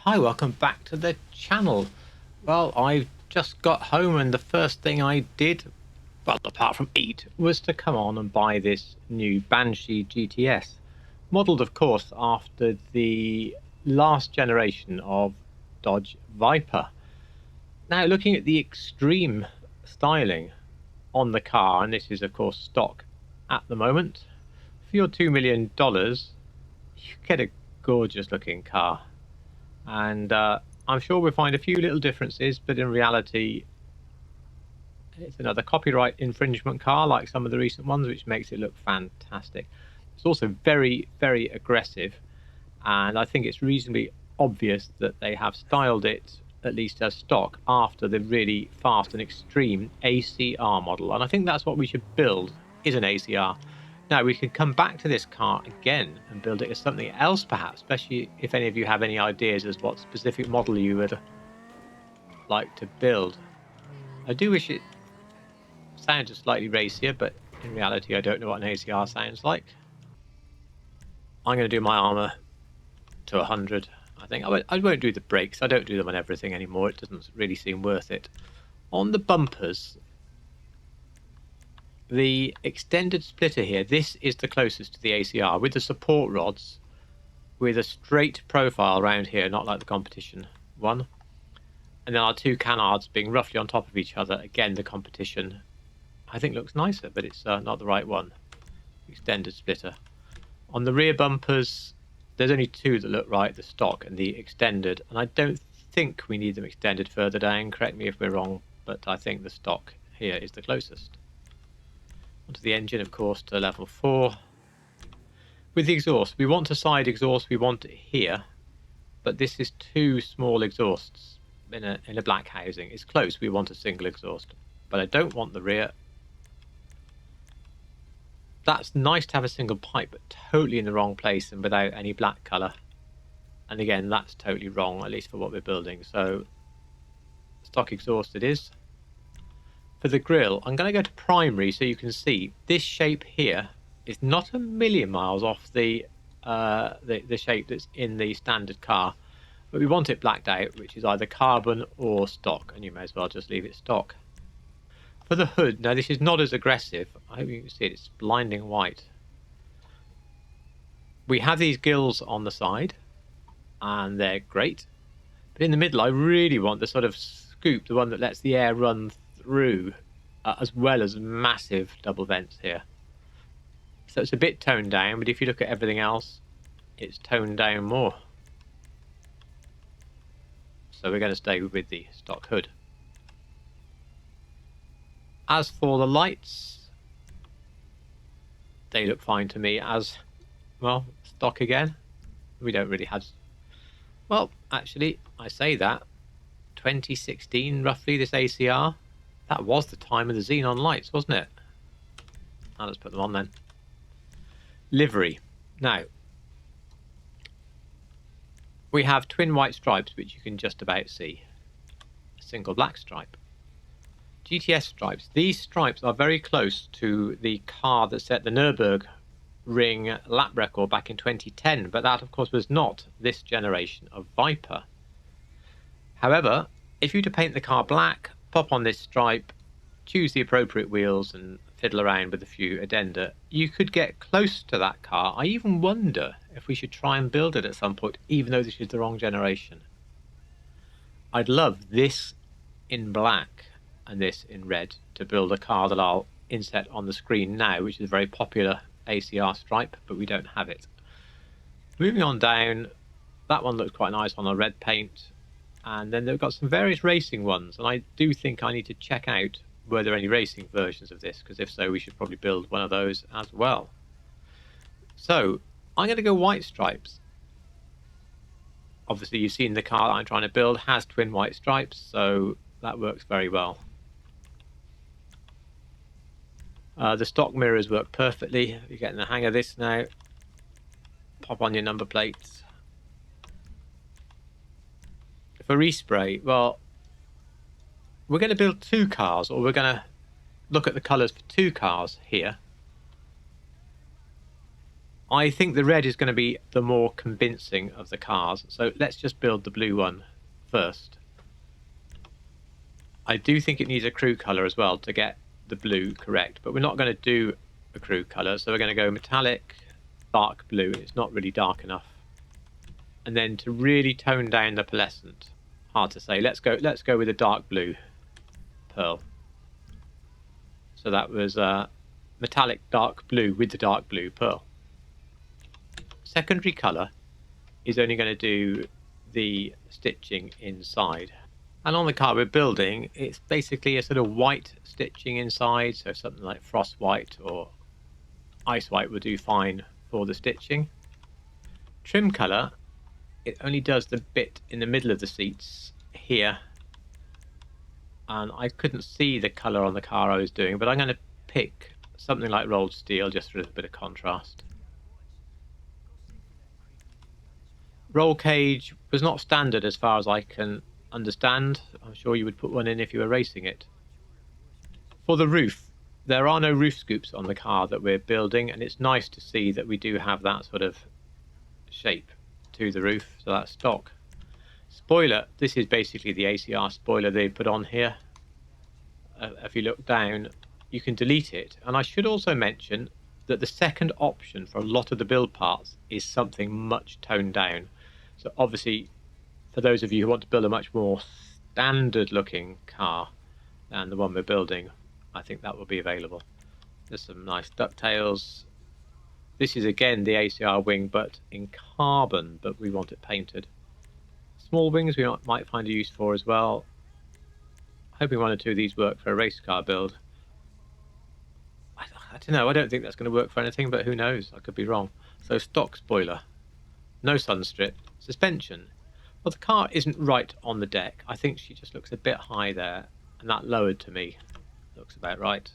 Hi, welcome back to the channel. Well, I just got home and the first thing I did, well, apart from eat, was to come on and buy this new Banshee GTS. Modelled, of course, after the last generation of Dodge Viper. Now, looking at the extreme styling on the car, and this is, of course, stock at the moment, for your $2 million, you get a gorgeous looking car. And I'm sure we'll find a few little differences, but in reality, it's another copyright infringement car like some of the recent ones, which makes it look fantastic. It's also very, very aggressive, and I think it's reasonably obvious that they have styled it, at least as stock, after the really fast and extreme ACR model. And I think that's what we should build, is an ACR. Now, we could come back to this car again and build it as something else, perhaps, especially if any of you have any ideas as what specific model you would like to build. I do wish it sounded slightly racier, but in reality, I don't know what an ACR sounds like. I'm going to do my armor to 100. I think I won't do the brakes. I don't do them on everything anymore. It doesn't really seem worth it. On the bumpers, the extended splitter here, this is the closest to the ACR with the support rods with a straight profile around here, not like the competition one. And then our two canards being roughly on top of each other. Again, the competition I think looks nicer, but it's not the right one. Extended splitter. On the rear bumpers, there's only two that look right, the stock and the extended. And I don't think we need them extended further down. Correct me if we're wrong, but I think the stock here is the closest. Onto the engine, of course, to level 4. With the exhaust, we want a side exhaust, we want it here, but this is two small exhausts in a black housing. It's close, we want a single exhaust, but I don't want the rear. That's nice to have a single pipe, but totally in the wrong place and without any black colour. And again, that's totally wrong, at least for what we're building. So stock exhaust it is. For the grille, I'm going to go to primary so you can see this shape here is not a million miles off the shape that's in the standard car, but we want it blacked out, which is either carbon or stock, and you may as well just leave it stock. For the hood, now this is not as aggressive. I hope you can see it, it's blinding white. We have these gills on the side, and they're great, but in the middle I really want the sort of scoop, the one that lets the air run through, as well as massive double vents here. So it's a bit toned down, but if you look at everything else, it's toned down more. So we're going to stay with the stock hood. As for the lights, they look fine to me as, well, stock again. We don't really have... Well, actually, I say that. 2016, roughly, this ACR. That was the time of the xenon lights, wasn't it? Now let's put them on then. Livery. Now, we have twin white stripes, which you can just about see. A single black stripe. GTS stripes. These stripes are very close to the car that set the Nürburgring lap record back in 2010, but that, of course, was not this generation of Viper. However, if you were to paint the car black, pop on this stripe, choose the appropriate wheels and fiddle around with a few addenda, you could get close to that car. I even wonder if we should try and build it at some point, even though this is the wrong generation. I'd love this in black and this in red to build a car that I'll inset on the screen now, which is a very popular ACR stripe, but we don't have it. Moving on down, that one looks quite nice on a red paint, and then they've got some various racing ones, and I do think I need to check out were there any racing versions of this, because if so, we should probably build one of those as well. So I'm going to go white stripes. Obviously, you've seen the car that I'm trying to build has twin white stripes, so that works very well. The stock mirrors work perfectly. You're getting the hang of this now. Pop on your number plates. For respray, well, we're going to build two cars, or we're going to look at the colours for two cars here. I think the red is going to be the more convincing of the cars, so let's just build the blue one first. I do think it needs a crew colour as well to get the blue correct, but we're not going to do a crew colour, so we're going to go metallic, dark blue. It's not really dark enough. And then to really tone down the pearlescent, hard to say. Let's go with a dark blue pearl. So that was metallic dark blue with the dark blue pearl. Secondary colour is only going to do the stitching inside. And on the car we're building, it's basically a sort of white stitching inside, so something like frost white or ice white will do fine for the stitching. Trim colour, it only does the bit in the middle of the seats here, and I couldn't see the colour on the car I was doing, but I'm going to pick something like rolled steel just for a little bit of contrast. Roll cage was not standard as far as I can understand. I'm sure you would put one in if you were racing it. For the roof, there are no roof scoops on the car that we're building, and it's nice to see that we do have that sort of shape to the roof, so that's stock. Spoiler, this is basically the ACR spoiler they put on here. If you look down, you can delete it. And I should also mention that the second option for a lot of the build parts is something much toned down. So obviously, for those of you who want to build a much more standard looking car than the one we're building, I think that will be available. There's some nice ducktails. This is again the ACR wing, but in carbon, but we want it painted. Small wings we might find a use for as well. Hoping one or two of these work for a race car build. I don't know, I don't think that's going to work for anything, but who knows, I could be wrong. So stock spoiler, no sun strip, suspension. Well, the car isn't right on the deck. I think she just looks a bit high there, and that lowered to me looks about right.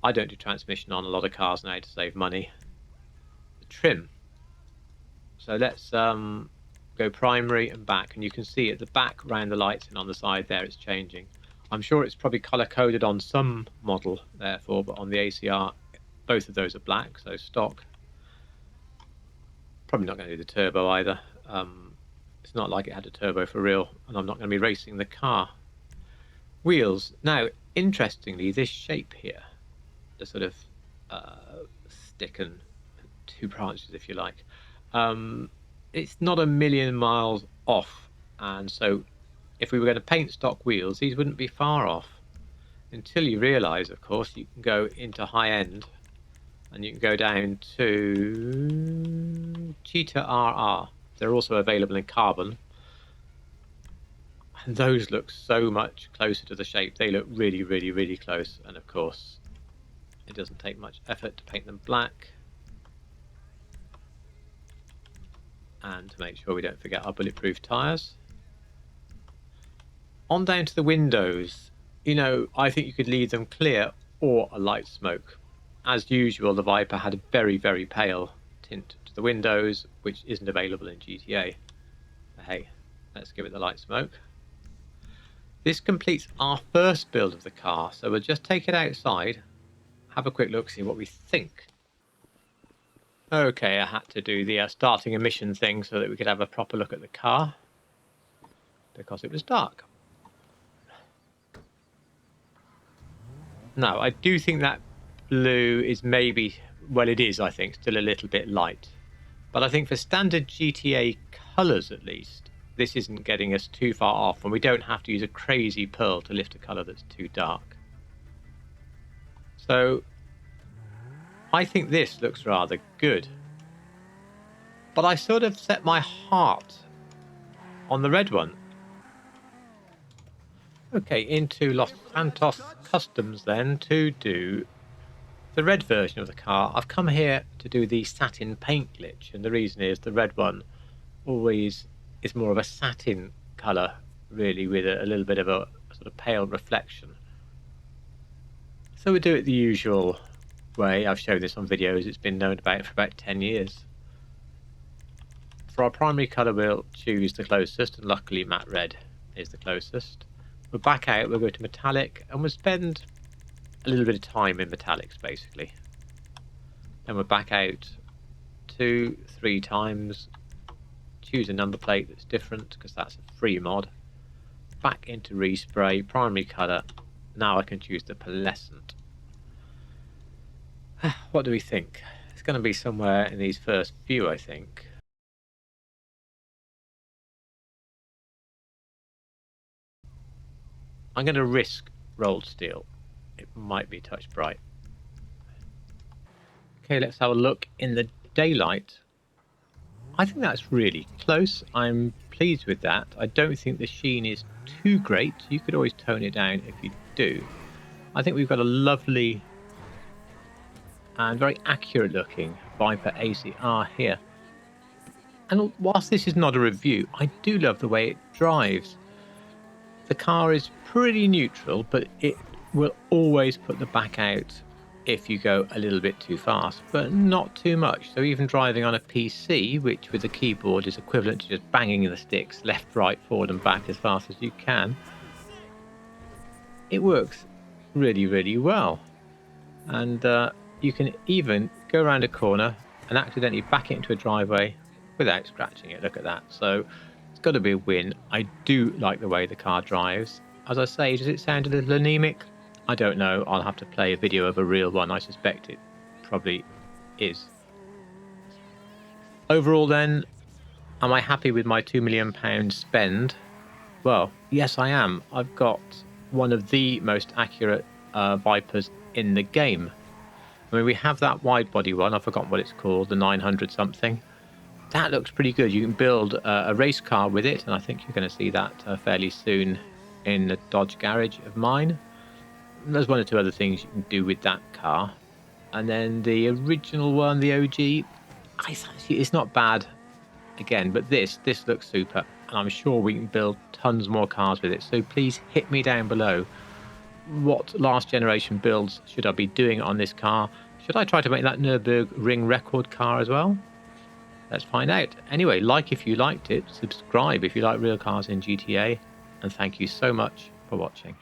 I don't do transmission on a lot of cars now to save money. The trim. So let's go primary and back, and you can see at the back round the lights and on the side there it's changing. I'm sure it's probably color coded on some model therefore, but on the ACR both of those are black, so stock. Probably not going to do the turbo either. It's not like it had a turbo for real, and I'm not going to be racing the car. Wheels. Now, interestingly, this shape here, the sort of stick and two branches, if you like, it's not a million miles off, and so if we were going to paint stock wheels, these wouldn't be far off, until you realise, of course, you can go into high end and you can go down to Cheetah RR. They're also available in carbon, and those look so much closer to the shape. They look really, really, really close, and of course it doesn't take much effort to paint them black. And to make sure we don't forget our bulletproof tyres. On down to the windows, you know, I think you could leave them clear or a light smoke. As usual, the Viper had a very, very pale tint to the windows, which isn't available in GTA. But hey, let's give it the light smoke. This completes our first build of the car, so we'll just take it outside, have a quick look, see what we think. Okay, I had to do the starting emission thing so that we could have a proper look at the car, because it was dark. Now, I do think that blue is maybe, well it is I think, still a little bit light. But I think for standard GTA colours at least, this isn't getting us too far off, and we don't have to use a crazy pearl to lift a colour that's too dark. So I think this looks rather good. But I sort of set my heart on the red one. Okay, into Los Santos Customs then to do the red version of the car. I've come here to do the satin paint glitch, and the reason is the red one always is more of a satin colour, really, with a little bit of a sort of pale reflection. So we do it the usual way. I've shown this on videos, it's been known about for about 10 years. For our primary colour we'll choose the closest, and luckily matte red is the closest. We'll back out, we'll go to metallic, and we'll spend a little bit of time in metallics basically. Then we're back out 2, 3 times. Choose a number plate that's different because that's a free mod. Back into respray, primary colour. Now I can choose the pearlescent. What do we think? It's going to be somewhere in these first few, I think. I'm going to risk rolled steel. It might be touch bright. Okay, let's have a look in the daylight. I think that's really close. I'm pleased with that. I don't think the sheen is too great. You could always tone it down if you do. I think we've got a lovely and very accurate looking Viper ACR here. And whilst this is not a review, I do love the way it drives. The car is pretty neutral, but it will always put the back out if you go a little bit too fast, but not too much. So even driving on a PC, which with the keyboard is equivalent to just banging the sticks left, right, forward and back as fast as you can, it works really, really well. And you can even go around a corner and accidentally back it into a driveway without scratching it. Look at that. So it's got to be a win. I do like the way the car drives. As I say, does it sound a little anemic? I don't know. I'll have to play a video of a real one. I suspect it probably is. Overall then, am I happy with my £2 million spend? Well, yes I am. I've got one of the most accurate Vipers in the game. I mean, we have that wide body one. I've forgotten what it's called, the 900 something. That looks pretty good. You can build a race car with it, and I think you're going to see that fairly soon in the Dodge garage of mine. There's one or two other things you can do with that car. And then the original one, the OG, it's not bad again, but this looks super, and I'm sure we can build tons more cars with it. So please hit me down below. What last generation builds should I be doing on this car? Should I try to make that Nürburgring record car as well? Let's find out. Anyway, like if you liked it, subscribe if you like real cars in GTA, and thank you so much for watching.